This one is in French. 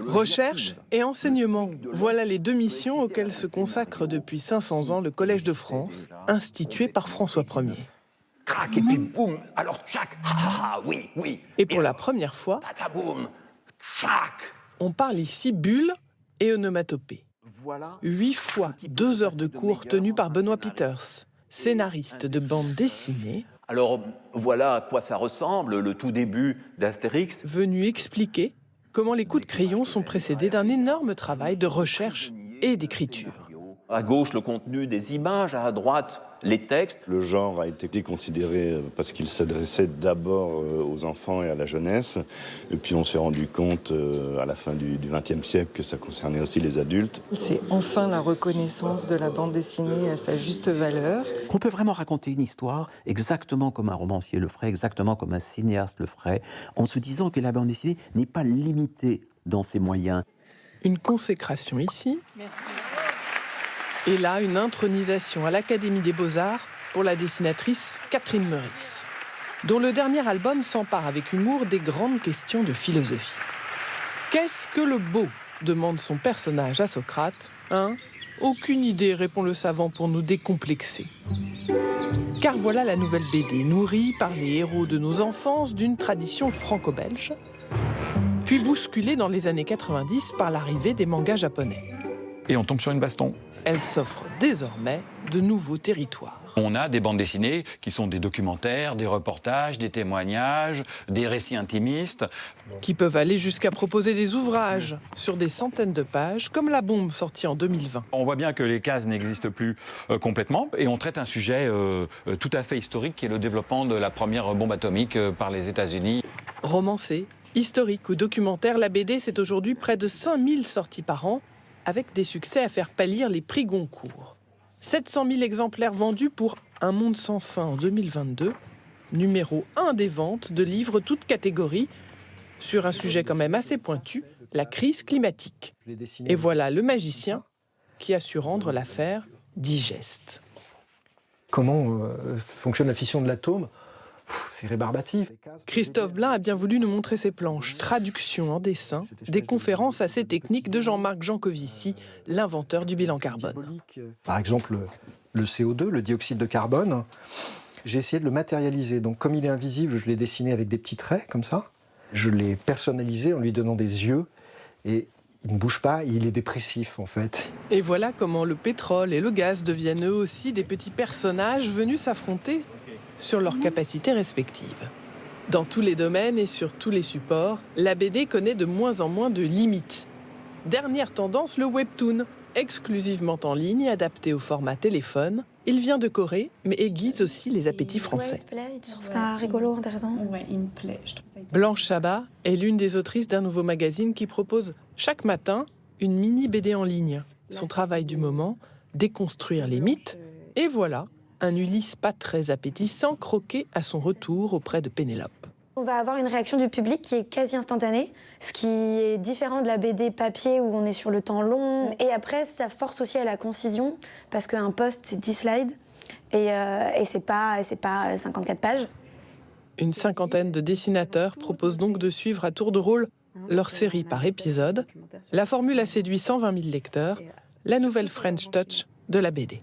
Recherche et enseignement, voilà les deux missions auxquelles se consacre depuis 500 ans le Collège de France, institué par François Ier. Crac, et puis boum, alors tchac, oui, oui. Et pour la première fois, Pataboum, tchac. On parle ici bulle et onomatopée. 8 fois 2 heures de cours tenues par Benoît Peters, scénariste de bande dessinée. Alors voilà à quoi ça ressemble, le tout début d'Astérix. Venu expliquer comment les coups de crayon sont précédés d'un énorme travail de recherche et d'écriture. À gauche, le contenu des images, à droite, les textes. Le genre a été considéré parce qu'il s'adressait d'abord aux enfants et à la jeunesse. Et puis on s'est rendu compte à la fin du XXe siècle que ça concernait aussi les adultes. C'est enfin la reconnaissance de la bande dessinée à sa juste valeur. On peut vraiment raconter une histoire exactement comme un romancier le ferait, exactement comme un cinéaste le ferait, en se disant que la bande dessinée n'est pas limitée dans ses moyens. Une consécration ici. Merci. Et là, une intronisation à l'Académie des Beaux-Arts pour la dessinatrice Catherine Meurice, dont le dernier album s'empare avec humour des grandes questions de philosophie. Qu'est-ce que le beau ? Demande son personnage à Socrate. Hein ? Aucune idée, répond le savant pour nous décomplexer. Car voilà la nouvelle BD, nourrie par les héros de nos enfances d'une tradition franco-belge, puis bousculée dans les années 90 par l'arrivée des mangas japonais. Et on tombe sur une baston. Elle s'offre désormais de nouveaux territoires. On a des bandes dessinées qui sont des documentaires, des reportages, des témoignages, des récits intimistes. Qui peuvent aller jusqu'à proposer des ouvrages sur des centaines de pages, comme La Bombe, sortie en 2020. On voit bien que les cases n'existent plus complètement et on traite un sujet tout à fait historique qui est le développement de la première bombe atomique par les États-Unis. Romancée, historique ou documentaire, la BD, c'est aujourd'hui près de 5000 sorties par an, avec des succès à faire pâlir les prix Goncourt. 700 000 exemplaires vendus pour Un monde sans fin en 2022, numéro 1 des ventes de livres toutes catégories, sur un sujet quand même assez pointu, la crise climatique. Et voilà le magicien qui a su rendre l'affaire digeste. Comment fonctionne la fission de l'atome ? C'est rébarbatif. Christophe Blain a bien voulu nous montrer ses planches, traductions en dessin, des conférences assez techniques de Jean-Marc Jancovici, l'inventeur du bilan carbone. Par exemple, le CO2, le dioxyde de carbone, j'ai essayé de le matérialiser. Donc comme il est invisible, je l'ai dessiné avec des petits traits, comme ça. Je l'ai personnalisé en lui donnant des yeux. Et il ne bouge pas, il est dépressif, en fait. Et voilà comment le pétrole et le gaz deviennent eux aussi des petits personnages venus s'affronter sur leurs capacités respectives. Dans tous les domaines et sur tous les supports, la BD connaît de moins en moins de limites. Dernière tendance, le webtoon, exclusivement en ligne, adapté au format téléphone. Il vient de Corée, mais aiguise aussi les appétits français. Tu trouves ça rigolo, intéressant ? Ouais, il me plaît. Je trouve ça hyper... Blanche Chabat est l'une des autrices d'un nouveau magazine qui propose chaque matin une mini BD en ligne. Son travail du moment, déconstruire les mythes, et voilà un Ulysse pas très appétissant croqué à son retour auprès de Pénélope. On va avoir une réaction du public qui est quasi instantanée, ce qui est différent de la BD papier où on est sur le temps long. Et après, ça force aussi à la concision, parce qu'un post, c'est 10 slides, et c'est pas 54 pages. Une cinquantaine de dessinateurs proposent donc de suivre à tour de rôle leur série par épisode. La formule a séduit 120 000 lecteurs, la nouvelle French Touch de la BD.